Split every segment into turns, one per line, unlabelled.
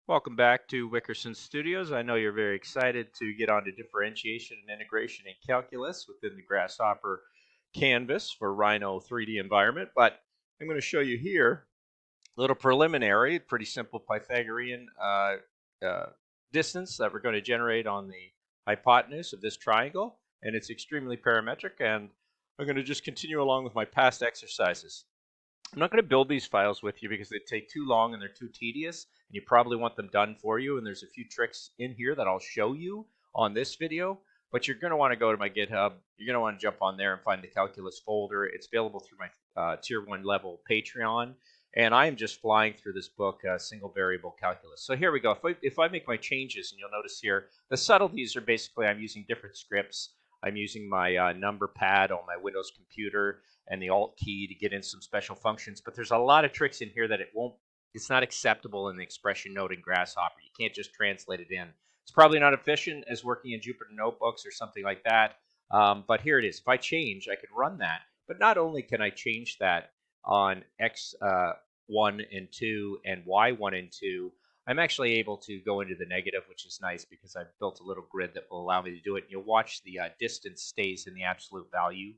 Welcome back to Wickerson Studios. I know you're very excited to get on to differentiation and integration in calculus within the Grasshopper canvas for Rhino 3D environment, but I'm going to show you here a little preliminary, pretty simple Pythagorean uh, distance that we're going to generate on the hypotenuse of this triangle, and it's extremely parametric, and I'm going to just continue along with my past exercises. I'm not going to build these files with you because they take too long and they're too tedious, and you probably want them done for you. And there's a few tricks in here that I'll show you on this video, but you're going to want to go to my GitHub. You're going to want to jump on there and find the calculus folder. It's available through my tier 1 level Patreon, and I am just flying through this book, Single Variable Calculus. So here we go. If I make my changes, and you'll notice here, the subtleties are basically I'm using different scripts. I'm using my number pad on my Windows computer and the Alt key to get in some special functions. But there's a lot of tricks in here that it's not acceptable in the expression node in Grasshopper. You can't just translate it in. It's probably not efficient as working in Jupyter Notebooks or something like that. But here it is. If I change, I can run that. But not only can I change that on X1 and 2 and Y1 and 2, I'm actually able to go into the negative, which is nice because I've built a little grid that will allow me to do it. And you'll watch the distance stays in the absolute value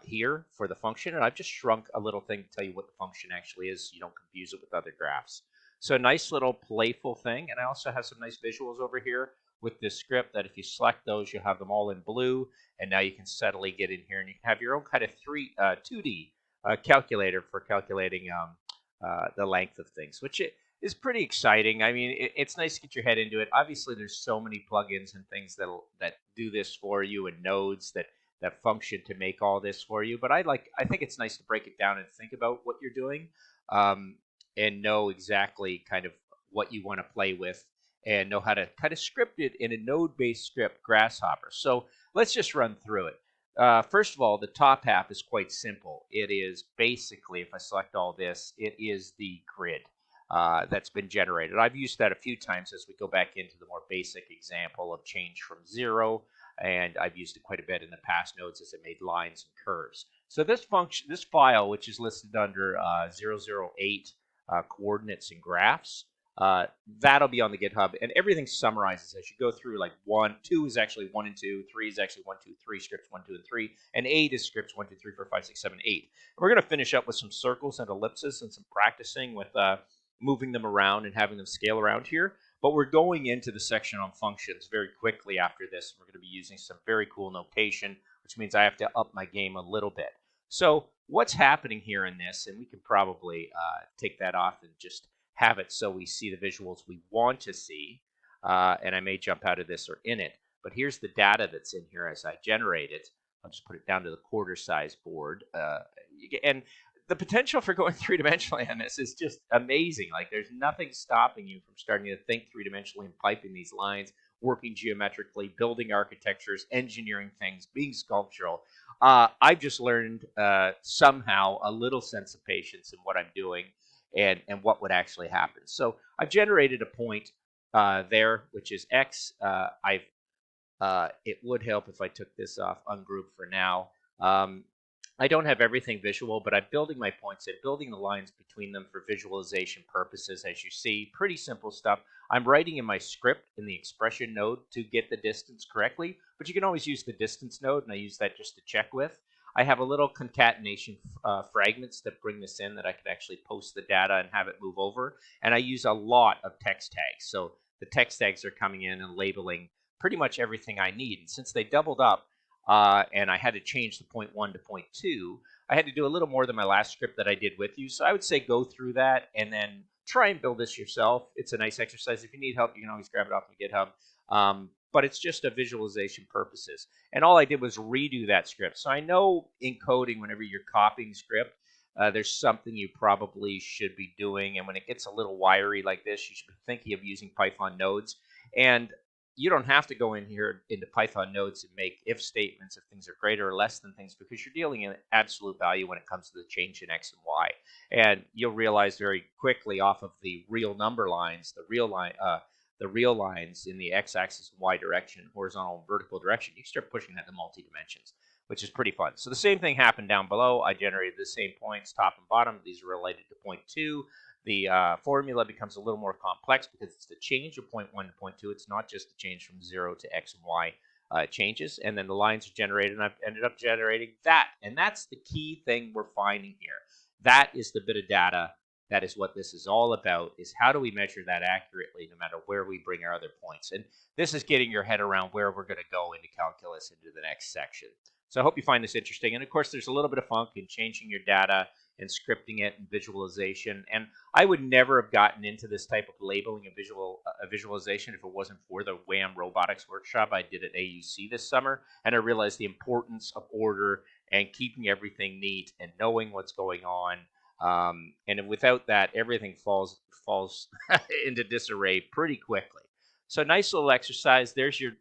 here for the function. And I've just shrunk a little thing to tell you what the function actually is so you don't confuse it with other graphs. So a nice little playful thing. And I also have some nice visuals over here with this script that if you select those, you'll have them all in blue. And now you can subtly get in here and you can have your own kind of 2D calculator for calculating the length of things, which is pretty exciting. I mean, it's nice to get your head into it. Obviously, there's so many plugins and things that do this for you, and nodes that function to make all this for you. But I think it's nice to break it down and think about what you're doing, and know exactly kind of what you want to play with, and know how to kind of script it in a node-based script, Grasshopper. So let's just run through it. First of all, the top half is quite simple. It is basically, if I select all this, it is the grid that's been generated. I've used that a few times as we go back into the more basic example of change from 0, and I've used it quite a bit in the past nodes as I made lines and curves. So this function, this file, which is listed under 008 coordinates and graphs, that'll be on the GitHub, and everything summarizes as you go through. Like 2 is actually 1 and 2, 3 is actually 1, 2, 3, scripts 1, 2, and 3, and 8 is scripts 1, 2, 3, 4, 5, 6, 7, 8. And we're going to finish up with some circles and ellipses and some practicing with moving them around and having them scale around here. But we're going into the section on functions very quickly after this. We're going to be using some very cool notation, which means I have to up my game a little bit. So what's happening here in this, and we can probably take that off and just have it so we see the visuals we want to see. And I may jump out of this or in it. But here's the data that's in here as I generate it. I'll just put it down to the quarter size board. And the potential for going three-dimensionally on this is just amazing. Like, there's nothing stopping you from starting to think three-dimensionally and piping these lines, working geometrically, building architectures, engineering things, being sculptural. I've just learned somehow a little sense of patience in what I'm doing and what would actually happen. So I've generated a point there, which is X. It would help if I took this off ungroup for now. I don't have everything visual, but I'm building my points and building the lines between them for visualization purposes. As you see, pretty simple stuff. I'm writing in my script in the expression node to get the distance correctly, but you can always use the distance node, and I use that just to check with. I have a little concatenation fragments that bring this in that I could actually post the data and have it move over. And I use a lot of text tags. So the text tags are coming in and labeling pretty much everything I need. And since they doubled up, and I had to change the point 1 to point 2, I had to do a little more than my last script that I did with you. So I would say go through that and then try and build this yourself. It's a nice exercise. If you need help, you can always grab it off my GitHub. But it's just a visualization purposes. And all I did was redo that script. So I know in coding, whenever you're copying script, there's something you probably should be doing. And when it gets a little wiry like this, you should be thinking of using Python nodes. And you don't have to go in here into Python nodes and make if statements if things are greater or less than things, because you're dealing in absolute value when it comes to the change in X and Y. And you'll realize very quickly off of the real number lines, the real lines in the x-axis and y direction, horizontal and vertical direction, you start pushing that to multi-dimensions, which is pretty fun. So the same thing happened down below. I generated the same points, top and bottom. These are related to point 2. The formula becomes a little more complex because it's the change of point 1 to point 2. It's not just the change from 0 to x and y changes. And then the lines are generated, and I've ended up generating that. And that's the key thing we're finding here. That is the bit of data. That is what this is all about, is how do we measure that accurately no matter where we bring our other points. And this is getting your head around where we're going to go into calculus into the next section. So I hope you find this interesting. And of course, there's a little bit of funk in changing your data and scripting it and visualization. And I would never have gotten into this type of labeling and visualization if it wasn't for the WHAM robotics workshop I did at AUC this summer. And I realized the importance of order and keeping everything neat and knowing what's going on. And without that, everything falls into disarray pretty quickly. So nice little exercise. There's your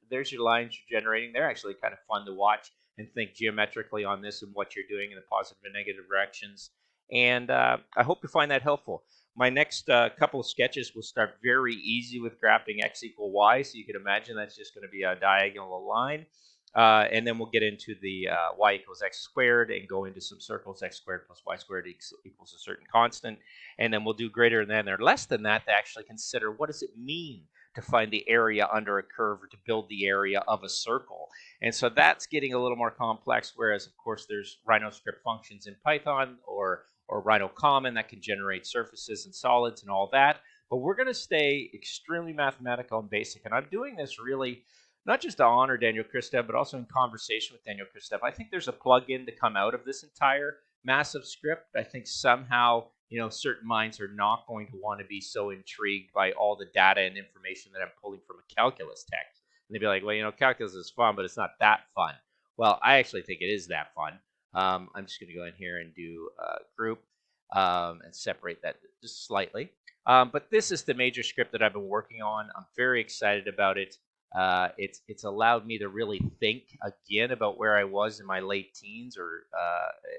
lines you're generating. They're actually kind of fun to watch and think geometrically on this and what you're doing in the positive and negative directions. And I hope you find that helpful. My next couple of sketches will start very easy with graphing x equal y. So you can imagine that's just going to be a diagonal line. And then we'll get into the y equals x squared and go into some circles. X squared plus y squared equals a certain constant. And then we'll do greater than or less than that to actually consider what does it mean to find the area under a curve or to build the area of a circle. And so that's getting a little more complex, whereas, of course, there's RhinoScript functions in Python or Rhino Common that can generate surfaces and solids and all that. But we're going to stay extremely mathematical and basic. And I'm doing this really not just to honor Daniel Kristev, but also in conversation with Daniel Kristev. I think there's a plug-in to come out of this entire massive script. I think somehow, certain minds are not going to want to be so intrigued by all the data and information that I'm pulling from a calculus text. And they'd be like, well, calculus is fun, but it's not that fun. Well, I actually think it is that fun. I'm just going to go in here and do group and separate that just slightly. But this is the major script that I've been working on. I'm very excited about it. It's allowed me to really think again about where I was in my late teens or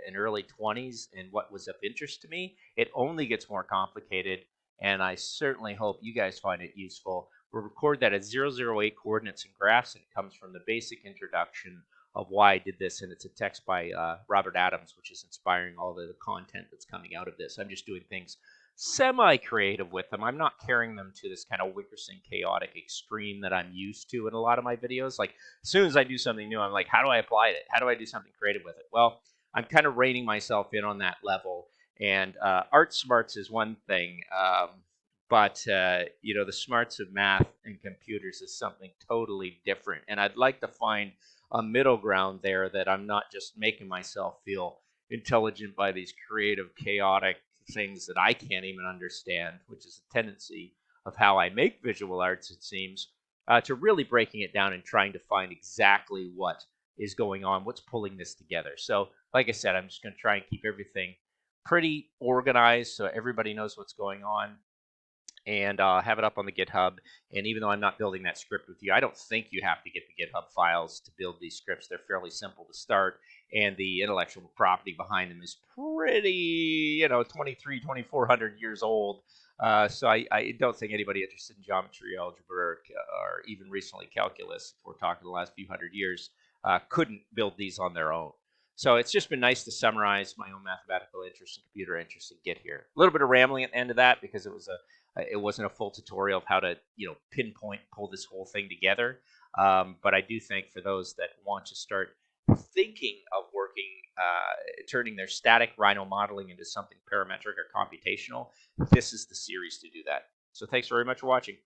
in early 20s and what was of interest to me. It only gets more complicated, and I certainly hope you guys find it useful. We'll record that at 008 coordinates and graphs, and it comes from the basic introduction of why I did this, and it's a text by Robert Adams, which is inspiring all the content that's coming out of this. I'm just doing things semi-creative with them. I'm not carrying them to this kind of Wickerson chaotic extreme that I'm used to in a lot of my videos. Like, as soon as I do something new, I'm like, how do I apply it? How do I do something creative with it? Well, I'm kind of reining myself in on that level. And art smarts is one thing, but the smarts of math and computers is something totally different. And I'd like to find a middle ground there that I'm not just making myself feel intelligent by these creative, chaotic things that I can't even understand, which is a tendency of how I make visual arts, it seems, to really breaking it down and trying to find exactly what is going on, what's pulling this together. So, like I said, I'm just going to try and keep everything pretty organized so everybody knows what's going on, and have it up on the GitHub. And even though I'm not building that script with you, I don't think you have to get the GitHub files to build these scripts. They're fairly simple to start, and the intellectual property behind them is pretty, 2,400 years old. So I don't think anybody interested in geometry, algebra, or even recently calculus, if we're talking the last few hundred years, couldn't build these on their own. So it's just been nice to summarize my own mathematical interest and computer interest and get here. A little bit of rambling at the end of that because it wasn't a full tutorial of how to pinpoint pull this whole thing together. But I do think for those that want to start thinking of working, turning their static Rhino modeling into something parametric or computational, this is the series to do that. So thanks very much for watching.